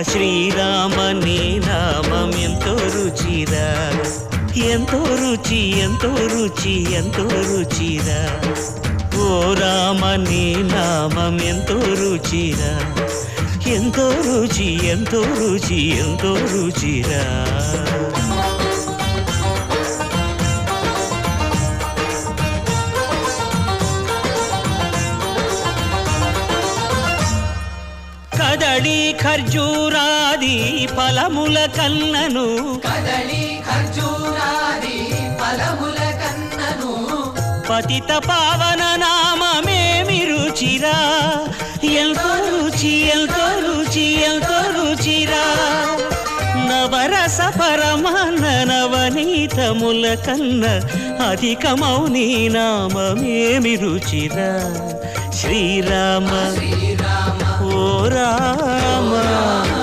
శ్రీరామ నీ నామం ఎంతో రుచిరా, ఎంతో రుచి ఎంతో రుచి ఎంతో రుచిరా. ఓ రామ నీ నామం ఎంతో రుచిరా, ఎంతో రుచి ఎంతో రుచి ఎంతో రుచిరా. కదళి ఖర్జూరాది ఫలముల కన్నను, కదళి ఖర్జూరాది ఫలముల కన్నను, పతిత పావన నామమేమి రుచిరా, ఎంతో రుచి ఎంతో రుచి ఎంతో రుచిరా. నవరస పరమాన్న నవనీతముల కన్న అధికమౌ నీ నామమేమి రుచిరా. శ్రీరామ శ్రీరామ ఓ రామ